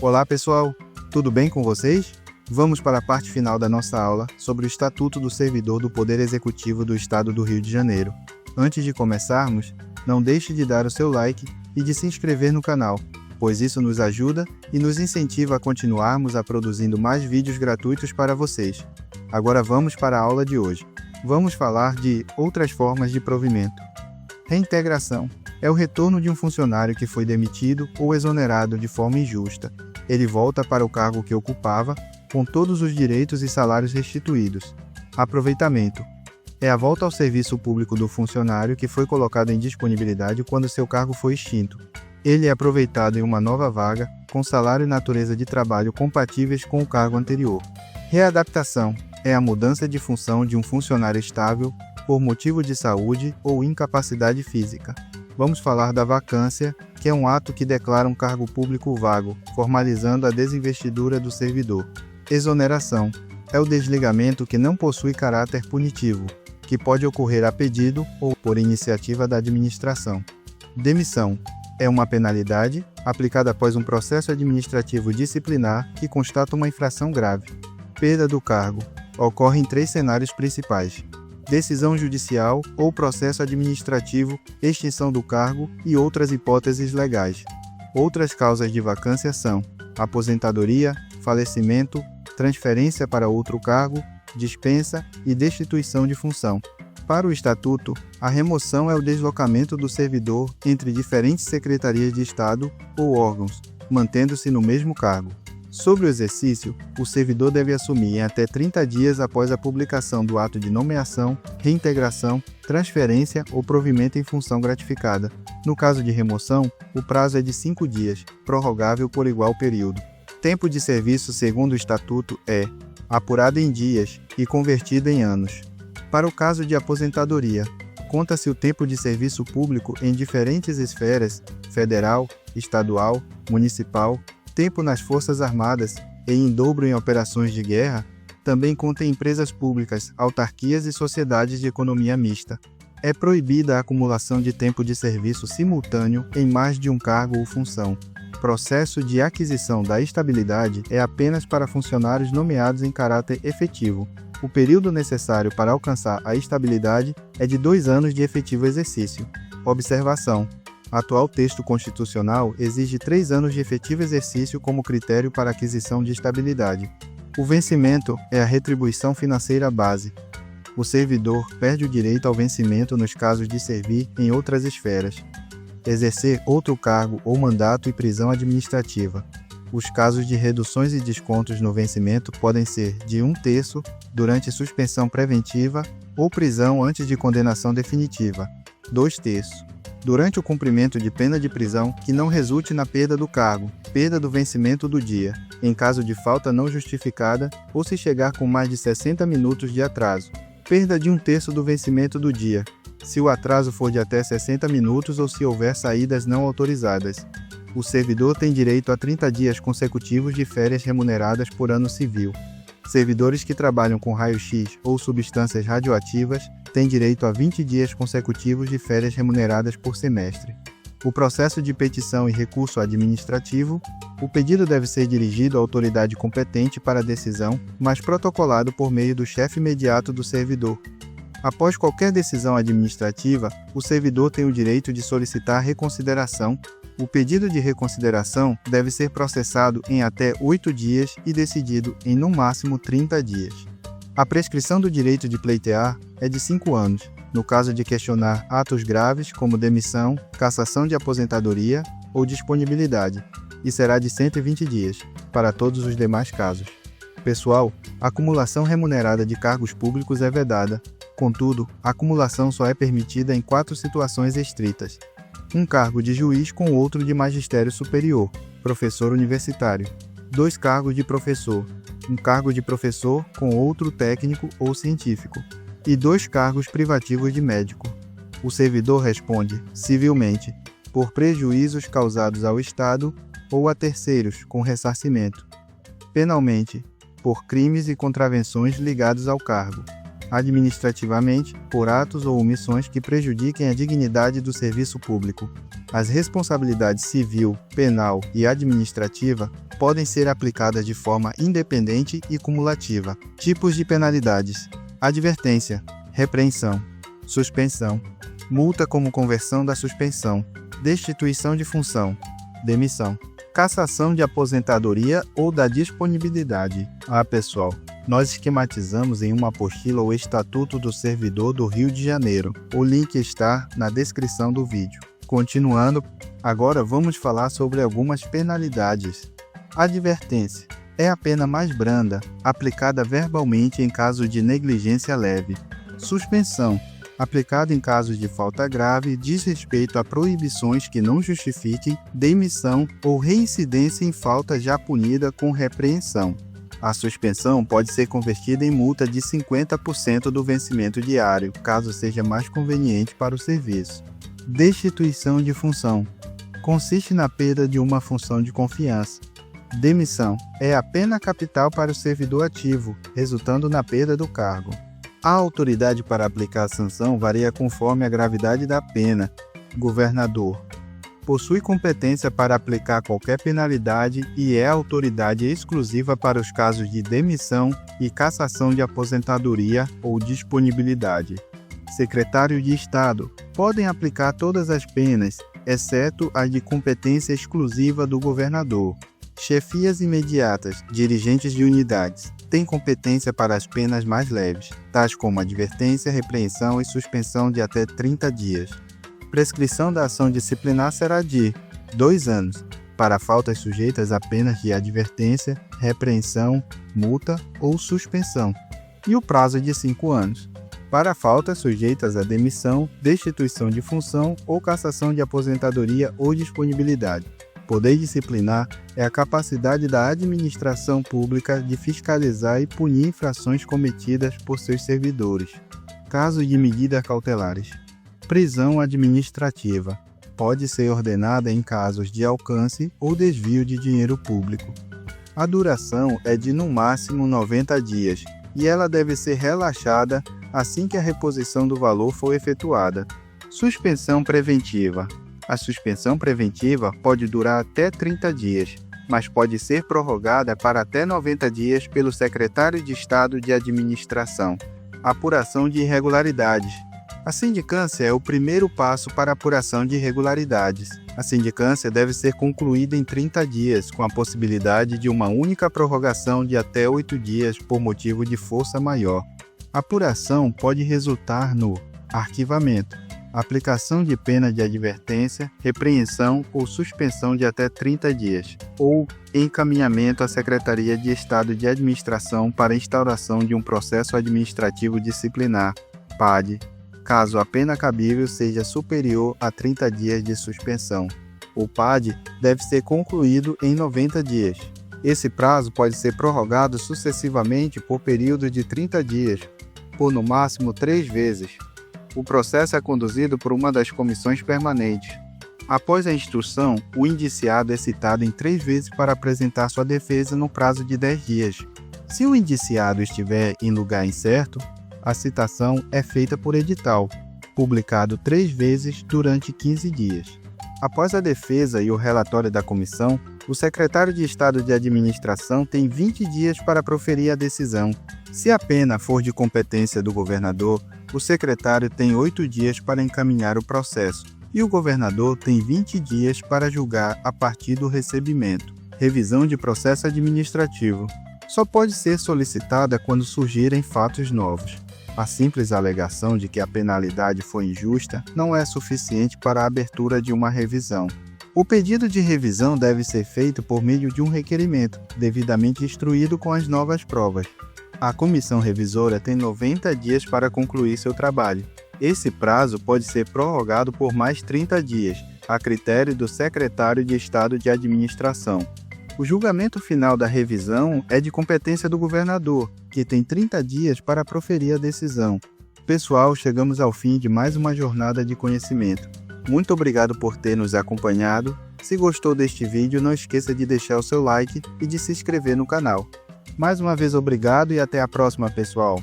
Olá pessoal, tudo bem com vocês? Vamos para a parte final da nossa aula sobre o Estatuto do Servidor do Poder Executivo do Estado do Rio de Janeiro. Antes de começarmos, não deixe de dar o seu like e de se inscrever no canal, pois isso nos ajuda e nos incentiva a continuarmos a produzindo mais vídeos gratuitos para vocês. Agora vamos para a aula de hoje. Vamos falar de outras formas de provimento. Reintegração é o retorno de um funcionário que foi demitido ou exonerado de forma injusta. Ele volta para o cargo que ocupava, com todos os direitos e salários restituídos. Aproveitamento é a volta ao serviço público do funcionário que foi colocado em disponibilidade quando seu cargo foi extinto. Ele é aproveitado em uma nova vaga, com salário e natureza de trabalho compatíveis com o cargo anterior. Readaptação é a mudança de função de um funcionário estável por motivo de saúde ou incapacidade física. Vamos falar da vacância, que é um ato que declara um cargo público vago, formalizando a desinvestidura do servidor. Exoneração é o desligamento que não possui caráter punitivo, que pode ocorrer a pedido ou por iniciativa da administração. Demissão é uma penalidade aplicada após um processo administrativo disciplinar que constata uma infração grave. Perda do cargo ocorre em 3 cenários principais: decisão judicial ou processo administrativo, extinção do cargo e outras hipóteses legais. Outras causas de vacância são aposentadoria, falecimento, transferência para outro cargo, dispensa e destituição de função. Para o Estatuto, a remoção é o deslocamento do servidor entre diferentes secretarias de Estado ou órgãos, mantendo-se no mesmo cargo. Sobre o exercício, o servidor deve assumir em até 30 dias após a publicação do ato de nomeação, reintegração, transferência ou provimento em função gratificada. No caso de remoção, o prazo é de 5 dias, prorrogável por igual período. Tempo de serviço segundo o Estatuto é apurado em dias e convertido em anos. Para o caso de aposentadoria, conta-se o tempo de serviço público em diferentes esferas: federal, estadual, municipal, tempo nas Forças Armadas e em dobro em operações de guerra. Também conta em empresas públicas, autarquias e sociedades de economia mista. É proibida a acumulação de tempo de serviço simultâneo em mais de um cargo ou função. Processo de aquisição da estabilidade é apenas para funcionários nomeados em caráter efetivo. O período necessário para alcançar a estabilidade é de 2 anos de efetivo exercício. Observação: atual texto constitucional exige 3 anos de efetivo exercício como critério para aquisição de estabilidade. O vencimento é a retribuição financeira base. O servidor perde o direito ao vencimento nos casos de servir em outras esferas, exercer outro cargo ou mandato e prisão administrativa. Os casos de reduções e descontos no vencimento podem ser de 1/3 durante suspensão preventiva ou prisão antes de condenação definitiva, 2/3. Durante o cumprimento de pena de prisão que não resulte na perda do cargo, perda do vencimento do dia, em caso de falta não justificada ou se chegar com mais de 60 minutos de atraso, perda de 1/3 do vencimento do dia, se o atraso for de até 60 minutos ou se houver saídas não autorizadas. O servidor tem direito a 30 dias consecutivos de férias remuneradas por ano civil. Servidores que trabalham com raio-x ou substâncias radioativas têm direito a 20 dias consecutivos de férias remuneradas por semestre. O processo de petição e recurso administrativo: o pedido deve ser dirigido à autoridade competente para a decisão, mas protocolado por meio do chefe imediato do servidor. Após qualquer decisão administrativa, o servidor tem o direito de solicitar reconsideração. O pedido de reconsideração deve ser processado em até 8 dias e decidido em no máximo 30 dias. A prescrição do direito de pleitear é de 5 anos, no caso de questionar atos graves como demissão, cassação de aposentadoria ou disponibilidade, e será de 120 dias, para todos os demais casos. Pessoal, a acumulação remunerada de cargos públicos é vedada. Contudo, a acumulação só é permitida em 4 situações estritas: um cargo de juiz com outro de magistério superior, professor universitário; 2 cargos de professor, um cargo de professor com outro técnico ou científico; e 2 cargos privativos de médico. O servidor responde, civilmente, por prejuízos causados ao Estado ou a terceiros com ressarcimento; penalmente, por crimes e contravenções ligados ao cargo. administrativamente, por atos ou omissões que prejudiquem a dignidade do serviço público. As responsabilidades civil, penal e administrativa podem ser aplicadas de forma independente e cumulativa. Tipos de penalidades: advertência, repreensão, suspensão, multa como conversão da suspensão, destituição de função, demissão, cassação de aposentadoria ou da disponibilidade. Pessoal, nós esquematizamos em uma apostila o Estatuto do Servidor do Rio de Janeiro. O link está na descrição do vídeo. Continuando, agora vamos falar sobre algumas penalidades. Advertência é a pena mais branda, aplicada verbalmente em caso de negligência leve. Suspensão, aplicada em casos de falta grave, desrespeito a proibições que não justifiquem, demissão ou reincidência em falta já punida com repreensão. A suspensão pode ser convertida em multa de 50% do vencimento diário, caso seja mais conveniente para o serviço. Destituição de função consiste na perda de uma função de confiança. Demissão é a pena capital para o servidor ativo, resultando na perda do cargo. A autoridade para aplicar a sanção varia conforme a gravidade da pena. Governador possui competência para aplicar qualquer penalidade e é a autoridade exclusiva para os casos de demissão e cassação de aposentadoria ou disponibilidade. Secretário de Estado podem aplicar todas as penas, exceto as de competência exclusiva do governador. Chefias imediatas, dirigentes de unidades, têm competência para as penas mais leves, tais como advertência, repreensão e suspensão de até 30 dias. Prescrição da ação disciplinar será de 2 anos, para faltas sujeitas a penas de advertência, repreensão, multa ou suspensão, e o prazo de 5 anos, para faltas sujeitas a demissão, destituição de função ou cassação de aposentadoria ou disponibilidade. Poder disciplinar é a capacidade da administração pública de fiscalizar e punir infrações cometidas por seus servidores. Casos de medidas cautelares. Prisão administrativa. Pode ser ordenada em casos de alcance ou desvio de dinheiro público. A duração é de no máximo 90 dias e ela deve ser relaxada assim que a reposição do valor for efetuada. Suspensão preventiva. A suspensão preventiva pode durar até 30 dias, mas pode ser prorrogada para até 90 dias pelo secretário de Estado de Administração. Apuração de irregularidades. A sindicância é o primeiro passo para a apuração de irregularidades. A sindicância deve ser concluída em 30 dias, com a possibilidade de uma única prorrogação de até 8 dias por motivo de força maior. A apuração pode resultar no arquivamento, aplicação de pena de advertência, repreensão ou suspensão de até 30 dias, ou encaminhamento à Secretaria de Estado de Administração para instauração de um processo administrativo disciplinar, PAD, caso a pena cabível seja superior a 30 dias de suspensão. O PAD deve ser concluído em 90 dias. Esse prazo pode ser prorrogado sucessivamente por período de 30 dias, por no máximo 3 vezes. O processo é conduzido por uma das comissões permanentes. Após a instrução, o indiciado é citado em 3 vezes para apresentar sua defesa no prazo de 10 dias. Se o indiciado estiver em lugar incerto, a citação é feita por edital, publicado 3 vezes durante 15 dias. Após a defesa e o relatório da comissão, o secretário de Estado de Administração tem 20 dias para proferir a decisão. Se a pena for de competência do governador, o secretário tem 8 dias para encaminhar o processo e o governador tem 20 dias para julgar a partir do recebimento. Revisão de processo administrativo. Só pode ser solicitada quando surgirem fatos novos. A simples alegação de que a penalidade foi injusta não é suficiente para a abertura de uma revisão. O pedido de revisão deve ser feito por meio de um requerimento, devidamente instruído com as novas provas. A comissão revisora tem 90 dias para concluir seu trabalho. Esse prazo pode ser prorrogado por mais 30 dias, a critério do secretário de Estado de Administração. O julgamento final da revisão é de competência do governador, que tem 30 dias para proferir a decisão. Pessoal, chegamos ao fim de mais uma jornada de conhecimento. Muito obrigado por ter nos acompanhado. Se gostou deste vídeo, não esqueça de deixar o seu like e de se inscrever no canal. Mais uma vez obrigado e até a próxima, pessoal!